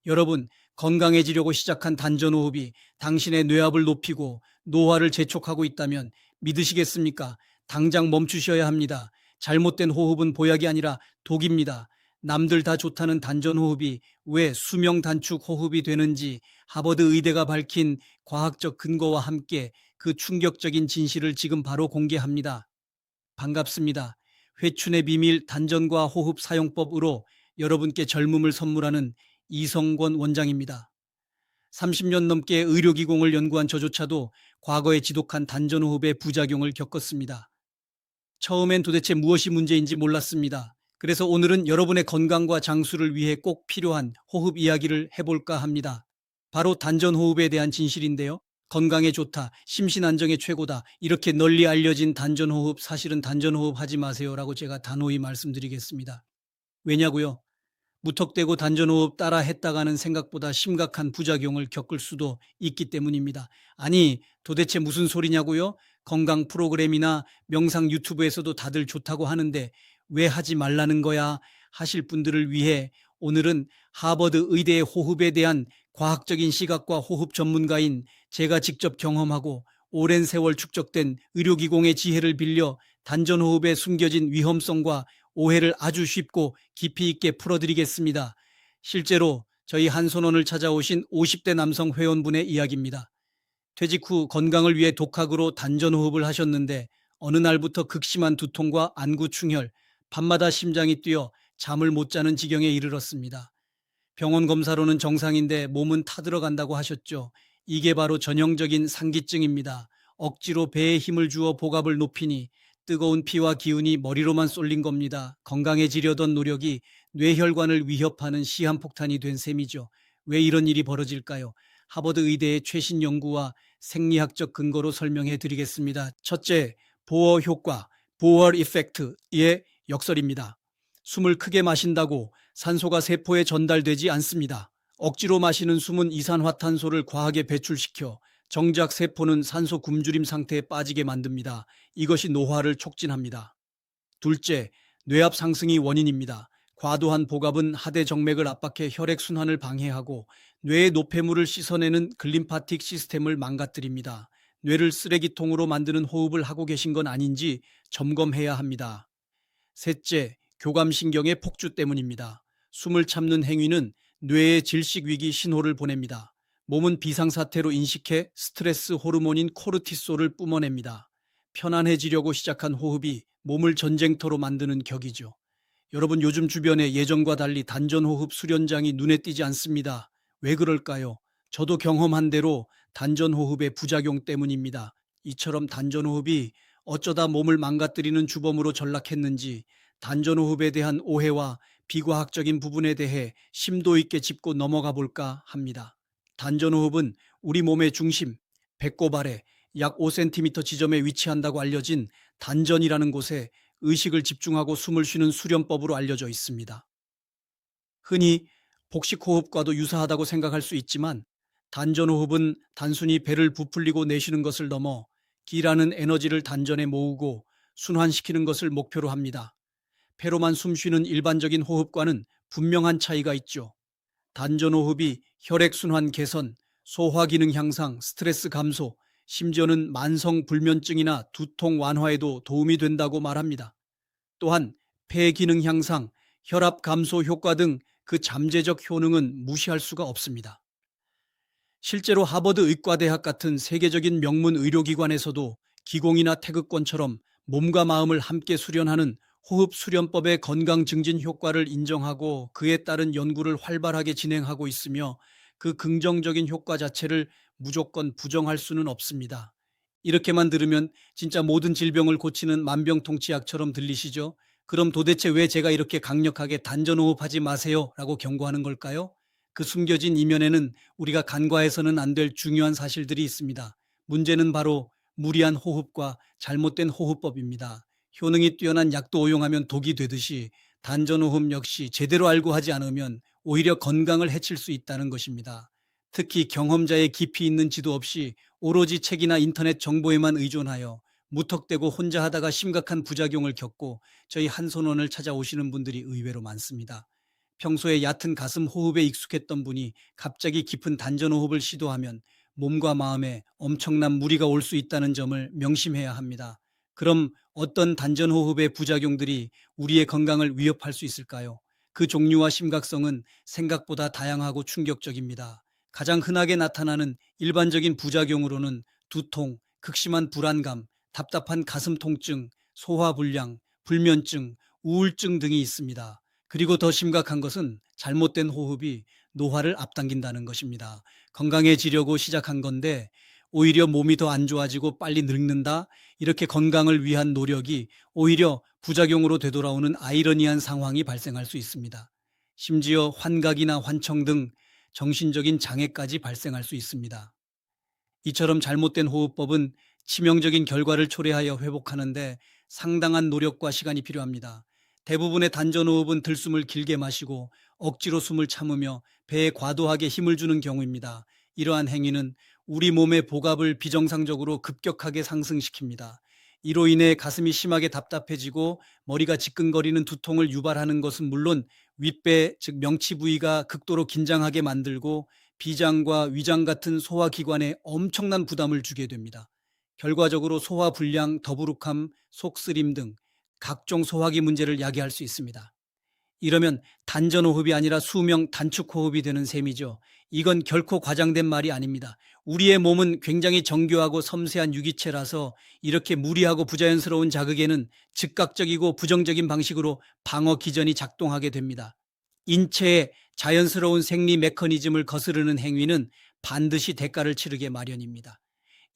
여러분, 건강해지려고 시작한 단전호흡이 당신의 뇌압을 높이고 노화를 재촉하고 있다면 믿으시겠습니까? 당장 멈추셔야 합니다. 잘못된 호흡은 보약이 아니라 독입니다. 남들 다 좋다는 단전호흡이 왜 수명 단축 호흡이 되는지 하버드 의대가 밝힌 과학적 근거와 함께 그 충격적인 진실을 지금 바로 공개합니다. 반갑습니다. 회춘의 비밀 단전과 호흡 사용법으로 여러분께 젊음을 선물하는 이성권 원장입니다. 30년 넘게 의료기공을 연구한 저조차도 과거에 지독한 단전호흡의 부작용을 겪었습니다. 처음엔 도대체 무엇이 문제인지 몰랐습니다. 그래서 오늘은 여러분의 건강과 장수를 위해 꼭 필요한 호흡 이야기를 해볼까 합니다. 바로 단전호흡에 대한 진실인데요. 건강에 좋다, 심신안정에 최고다, 이렇게 널리 알려진 단전호흡, 사실은 단전호흡 하지 마세요라고 제가 단호히 말씀드리겠습니다. 왜냐고요? 무턱대고 단전호흡 따라 했다가는 생각보다 심각한 부작용을 겪을 수도 있기 때문입니다. 아니, 도대체 무슨 소리냐고요? 건강 프로그램이나 명상 유튜브에서도 다들 좋다고 하는데 왜 하지 말라는 거야? 하실 분들을 위해 오늘은 하버드 의대의 호흡에 대한 과학적인 시각과 호흡 전문가인 제가 직접 경험하고 오랜 세월 축적된 의료기공의 지혜를 빌려 단전호흡에 숨겨진 위험성과 오해를 아주 쉽고 깊이 있게 풀어드리겠습니다. 실제로 저희 한손원을 찾아오신 50대 남성 회원분의 이야기입니다. 퇴직 후 건강을 위해 독학으로 단전호흡을 하셨는데 어느 날부터 극심한 두통과 안구충혈, 밤마다 심장이 뛰어 잠을 못 자는 지경에 이르렀습니다. 병원 검사로는 정상인데 몸은 타들어간다고 하셨죠. 이게 바로 전형적인 상기증입니다. 억지로 배에 힘을 주어 복압을 높이니 뜨거운 피와 기운이 머리로만 쏠린 겁니다. 건강해지려던 노력이 뇌혈관을 위협하는 시한폭탄이 된 셈이죠. 왜 이런 일이 벌어질까요? 하버드 의대의 최신 연구와 생리학적 근거로 설명해 드리겠습니다. 첫째, 보어 효과, 보어 이펙트의 역설입니다. 숨을 크게 마신다고 산소가 세포에 전달되지 않습니다. 억지로 마시는 숨은 이산화탄소를 과하게 배출시켜 정작 세포는 산소 굶주림 상태에 빠지게 만듭니다. 이것이 노화를 촉진합니다. 둘째, 뇌압 상승이 원인입니다. 과도한 복압은 하대 정맥을 압박해 혈액순환을 방해하고 뇌의 노폐물을 씻어내는 글림파틱 시스템을 망가뜨립니다. 뇌를 쓰레기통으로 만드는 호흡을 하고 계신 건 아닌지 점검해야 합니다. 셋째, 교감신경의 폭주 때문입니다. 숨을 참는 행위는 뇌에 질식위기 신호를 보냅니다. 몸은 비상사태로 인식해 스트레스 호르몬인 코르티솔을 뿜어냅니다. 편안해지려고 시작한 호흡이 몸을 전쟁터로 만드는 격이죠. 여러분, 요즘 주변에 예전과 달리 단전호흡 수련장이 눈에 띄지 않습니다. 왜 그럴까요? 저도 경험한 대로 단전호흡의 부작용 때문입니다. 이처럼 단전호흡이 어쩌다 몸을 망가뜨리는 주범으로 전락했는지 단전호흡에 대한 오해와 비과학적인 부분에 대해 심도 있게 짚고 넘어가 볼까 합니다. 단전호흡은 우리 몸의 중심, 배꼽 아래 약 5cm 지점에 위치한다고 알려진 단전이라는 곳에 의식을 집중하고 숨을 쉬는 수련법으로 알려져 있습니다. 흔히 복식호흡과도 유사하다고 생각할 수 있지만 단전호흡은 단순히 배를 부풀리고 내쉬는 것을 넘어 기라는 에너지를 단전에 모으고 순환시키는 것을 목표로 합니다. 배로만 숨쉬는 일반적인 호흡과는 분명한 차이가 있죠. 단전호흡이 혈액순환 개선, 소화기능 향상, 스트레스 감소, 심지어는 만성불면증이나 두통 완화에도 도움이 된다고 말합니다. 또한 폐기능 향상, 혈압 감소 효과 등 그 잠재적 효능은 무시할 수가 없습니다. 실제로 하버드 의과대학 같은 세계적인 명문 의료기관에서도 기공이나 태극권처럼 몸과 마음을 함께 수련하는 호흡 수련법의 건강 증진 효과를 인정하고 그에 따른 연구를 활발하게 진행하고 있으며 그 긍정적인 효과 자체를 무조건 부정할 수는 없습니다. 이렇게만 들으면 진짜 모든 질병을 고치는 만병통치약처럼 들리시죠? 그럼 도대체 왜 제가 이렇게 강력하게 단전호흡하지 마세요 라고 경고하는 걸까요? 그 숨겨진 이면에는 우리가 간과해서는 안 될 중요한 사실들이 있습니다. 문제는 바로 무리한 호흡과 잘못된 호흡법입니다. 효능이 뛰어난 약도 오용하면 독이 되듯이 단전호흡 역시 제대로 알고 하지 않으면 오히려 건강을 해칠 수 있다는 것입니다. 특히 경험자의 깊이 있는 지도 없이 오로지 책이나 인터넷 정보에만 의존하여 무턱대고 혼자 하다가 심각한 부작용을 겪고 저희 한손원을 찾아오시는 분들이 의외로 많습니다. 평소에 얕은 가슴 호흡에 익숙했던 분이 갑자기 깊은 단전 호흡을 시도하면 몸과 마음에 엄청난 무리가 올 수 있다는 점을 명심해야 합니다. 그럼 어떤 단전 호흡의 부작용들이 우리의 건강을 위협할 수 있을까요? 그 종류와 심각성은 생각보다 다양하고 충격적입니다. 가장 흔하게 나타나는 일반적인 부작용으로는 두통, 극심한 불안감, 답답한 가슴 통증, 소화불량, 불면증, 우울증 등이 있습니다. 그리고 더 심각한 것은 잘못된 호흡이 노화를 앞당긴다는 것입니다. 건강해지려고 시작한 건데 오히려 몸이 더 안 좋아지고 빨리 늙는다? 이렇게 건강을 위한 노력이 오히려 부작용으로 되돌아오는 아이러니한 상황이 발생할 수 있습니다. 심지어 환각이나 환청 등 정신적인 장애까지 발생할 수 있습니다. 이처럼 잘못된 호흡법은 치명적인 결과를 초래하여 회복하는데 상당한 노력과 시간이 필요합니다. 대부분의 단전호흡은 들숨을 길게 마시고 억지로 숨을 참으며 배에 과도하게 힘을 주는 경우입니다. 이러한 행위는 우리 몸의 복압을 비정상적으로 급격하게 상승시킵니다. 이로 인해 가슴이 심하게 답답해지고 머리가 지끈거리는 두통을 유발하는 것은 물론 윗배, 즉 명치 부위가 극도로 긴장하게 만들고 비장과 위장 같은 소화기관에 엄청난 부담을 주게 됩니다. 결과적으로 소화불량, 더부룩함, 속쓰림 등 각종 소화기 문제를 야기할 수 있습니다. 이러면 단전호흡이 아니라 수명 단축호흡이 되는 셈이죠. 이건 결코 과장된 말이 아닙니다. 우리의 몸은 굉장히 정교하고 섬세한 유기체라서 이렇게 무리하고 부자연스러운 자극에는 즉각적이고 부정적인 방식으로 방어 기전이 작동하게 됩니다. 인체의 자연스러운 생리 메커니즘을 거스르는 행위는 반드시 대가를 치르게 마련입니다.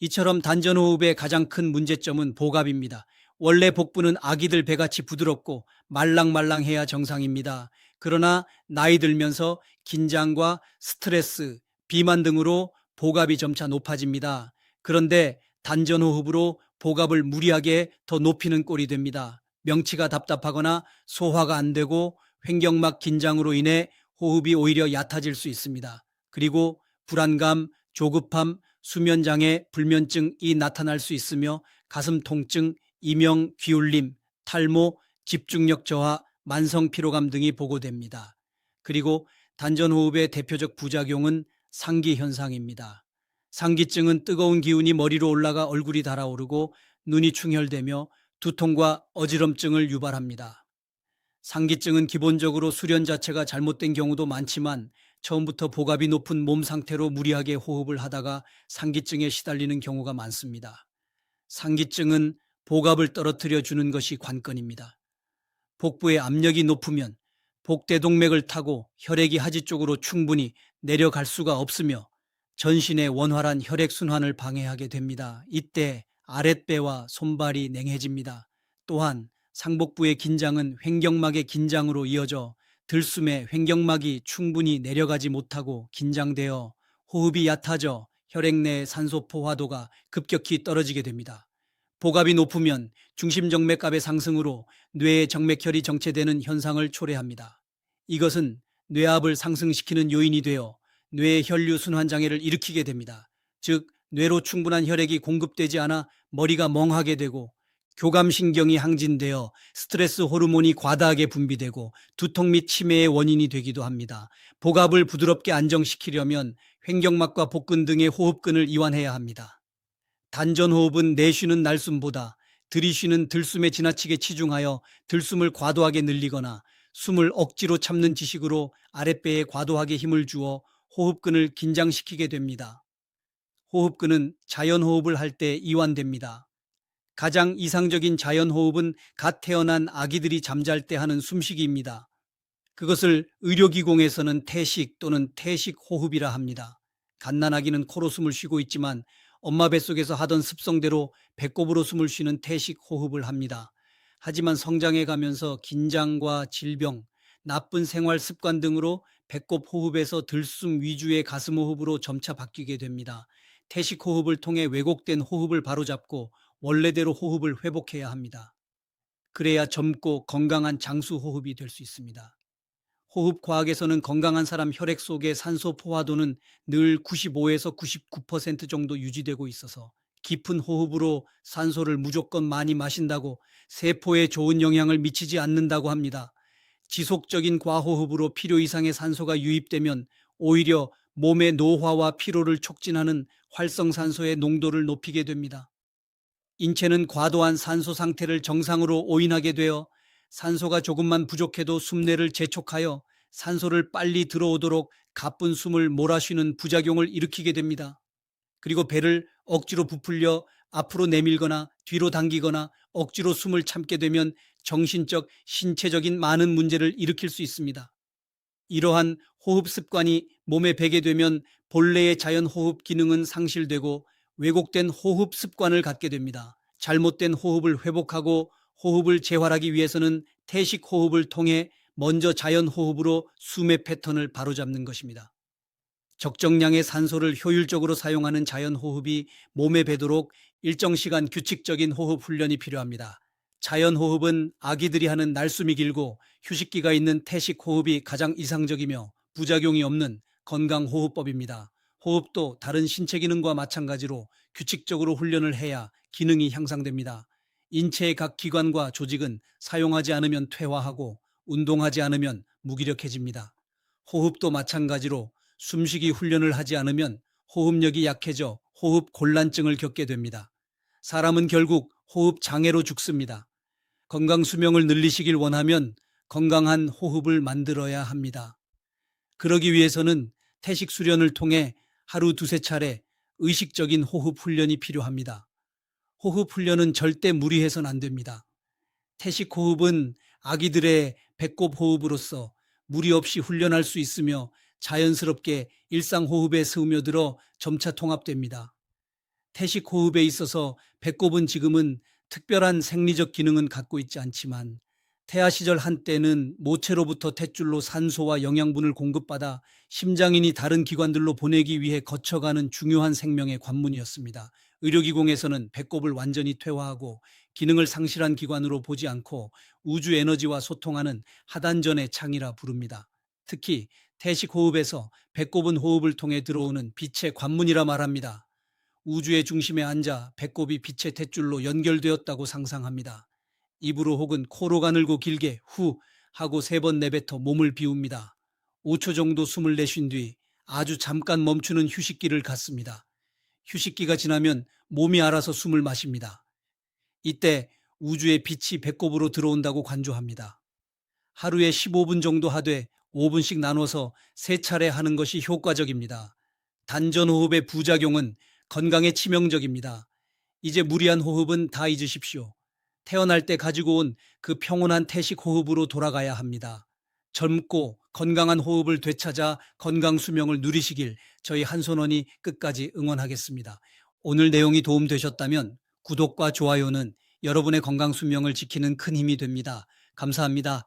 이처럼 단전호흡의 가장 큰 문제점은 복압입니다. 원래 복부는 아기들 배같이 부드럽고 말랑말랑해야 정상입니다. 그러나 나이 들면서 긴장과 스트레스, 비만 등으로 복압이 점차 높아집니다. 그런데 단전호흡으로 복압을 무리하게 더 높이는 꼴이 됩니다. 명치가 답답하거나 소화가 안 되고 횡격막 긴장으로 인해 호흡이 오히려 얕아질 수 있습니다. 그리고 불안감, 조급함, 수면장애, 불면증이 나타날 수 있으며 가슴 통증, 이명, 기울림, 탈모, 집중력 저하, 만성 피로감 등이 보고됩니다. 그리고 단전호흡의 대표적 부작용은 상기 현상입니다. 상기증은 뜨거운 기운이 머리로 올라가 얼굴이 달아오르고 눈이 충혈되며 두통과 어지럼증을 유발합니다. 상기증은 기본적으로 수련 자체가 잘못된 경우도 많지만 처음부터 복압이 높은 몸 상태로 무리하게 호흡을 하다가 상기증에 시달리는 경우가 많습니다. 상기증은 복압을 떨어뜨려 주는 것이 관건입니다. 복부의 압력이 높으면 복대동맥을 타고 혈액이 하지 쪽으로 충분히 내려갈 수가 없으며 전신의 원활한 혈액순환을 방해하게 됩니다. 이때 아랫배와 손발이 냉해집니다. 또한 상복부의 긴장은 횡격막의 긴장으로 이어져 들숨에 횡격막이 충분히 내려가지 못하고 긴장되어 호흡이 얕아져 혈액 내 산소 포화도가 급격히 떨어지게 됩니다. 복압이 높으면 중심정맥갑의 상승으로 뇌의 정맥혈이 정체되는 현상을 초래합니다. 이것은 뇌압을 상승시키는 요인이 되어 뇌 혈류 순환 장애를 일으키게 됩니다. 즉 뇌로 충분한 혈액이 공급되지 않아 머리가 멍하게 되고 교감신경이 항진되어 스트레스 호르몬이 과다하게 분비되고 두통 및 치매의 원인이 되기도 합니다. 복압을 부드럽게 안정시키려면 횡격막과 복근 등의 호흡근을 이완해야 합니다. 단전호흡은 내쉬는 날숨보다 들이쉬는 들숨에 지나치게 치중하여 들숨을 과도하게 늘리거나 숨을 억지로 참는 지식으로 아랫배에 과도하게 힘을 주어 호흡근을 긴장시키게 됩니다. 호흡근은 자연호흡을 할 때 이완됩니다. 가장 이상적인 자연호흡은 갓 태어난 아기들이 잠잘 때 하는 숨쉬기입니다. 그것을 의료기공에서는 태식 또는 태식 호흡이라 합니다. 갓난아기는 코로 숨을 쉬고 있지만 엄마 뱃속에서 하던 습성대로 배꼽으로 숨을 쉬는 태식 호흡을 합니다. 하지만 성장해 가면서 긴장과 질병, 나쁜 생활 습관 등으로 배꼽 호흡에서 들숨 위주의 가슴 호흡으로 점차 바뀌게 됩니다. 태식 호흡을 통해 왜곡된 호흡을 바로잡고 원래대로 호흡을 회복해야 합니다. 그래야 젊고 건강한 장수 호흡이 될 수 있습니다. 호흡 과학에서는 건강한 사람 혈액 속의 산소 포화도는 늘 95에서 99% 정도 유지되고 있어서 깊은 호흡으로 산소를 무조건 많이 마신다고 세포에 좋은 영향을 미치지 않는다고 합니다. 지속적인 과호흡으로 필요 이상의 산소가 유입되면 오히려 몸의 노화와 피로를 촉진하는 활성산소의 농도를 높이게 됩니다. 인체는 과도한 산소 상태를 정상으로 오인하게 되어 산소가 조금만 부족해도 숨뇌를 재촉하여 산소를 빨리 들어오도록 가쁜 숨을 몰아쉬는 부작용을 일으키게 됩니다. 그리고 배를 억지로 부풀려 앞으로 내밀거나 뒤로 당기거나 억지로 숨을 참게 되면 정신적, 신체적인 많은 문제를 일으킬 수 있습니다. 이러한 호흡 습관이 몸에 배게 되면 본래의 자연 호흡 기능은 상실되고 왜곡된 호흡 습관을 갖게 됩니다. 잘못된 호흡을 회복하고 호흡을 재활하기 위해서는 태식 호흡을 통해 먼저 자연 호흡으로 숨의 패턴을 바로잡는 것입니다. 적정량의 산소를 효율적으로 사용하는 자연 호흡이 몸에 배도록 일정 시간 규칙적인 호흡 훈련이 필요합니다. 자연 호흡은 아기들이 하는 날숨이 길고 휴식기가 있는 태식 호흡이 가장 이상적이며 부작용이 없는 건강 호흡법입니다. 호흡도 다른 신체 기능과 마찬가지로 규칙적으로 훈련을 해야 기능이 향상됩니다. 인체의 각 기관과 조직은 사용하지 않으면 퇴화하고 운동하지 않으면 무기력해집니다. 호흡도 마찬가지로 숨쉬기 훈련을 하지 않으면 호흡력이 약해져 호흡 곤란증을 겪게 됩니다. 사람은 결국 호흡 장애로 죽습니다. 건강 수명을 늘리시길 원하면 건강한 호흡을 만들어야 합니다. 그러기 위해서는 태식 수련을 통해 하루 두세 차례 의식적인 호흡 훈련이 필요합니다. 호흡 훈련은 절대 무리해서는 안 됩니다. 태식 호흡은 아기들의 배꼽 호흡으로서 무리 없이 훈련할 수 있으며 자연스럽게 일상 호흡에 스며들어 점차 통합됩니다. 태식 호흡에 있어서 배꼽은 지금은 특별한 생리적 기능은 갖고 있지 않지만 태아 시절 한때는 모체로부터 탯줄로 산소와 영양분을 공급받아 심장이니 다른 기관들로 보내기 위해 거쳐가는 중요한 생명의 관문이었습니다. 의료기공에서는 배꼽을 완전히 퇴화하고 기능을 상실한 기관으로 보지 않고 우주 에너지와 소통하는 하단전의 창이라 부릅니다. 특히 태식 호흡에서 배꼽은 호흡을 통해 들어오는 빛의 관문이라 말합니다. 우주의 중심에 앉아 배꼽이 빛의 탯줄로 연결되었다고 상상합니다. 입으로 혹은 코로 가늘고 길게 후 하고 3번 내뱉어 몸을 비웁니다. 5초 정도 숨을 내쉰 뒤 아주 잠깐 멈추는 휴식기를 갖습니다. 휴식기가 지나면 몸이 알아서 숨을 마십니다. 이때 우주의 빛이 배꼽으로 들어온다고 관조합니다. 하루에 15분 정도 하되 5분씩 나눠서 3차례 하는 것이 효과적입니다. 단전호흡의 부작용은 건강에 치명적입니다. 이제 무리한 호흡은 다 잊으십시오. 태어날 때 가지고 온 그 평온한 태식 호흡으로 돌아가야 합니다. 젊고 건강한 호흡을 되찾아 건강 수명을 누리시길 저희 한손원이 끝까지 응원하겠습니다. 오늘 내용이 도움되셨다면 구독과 좋아요는 여러분의 건강 수명을 지키는 큰 힘이 됩니다. 감사합니다.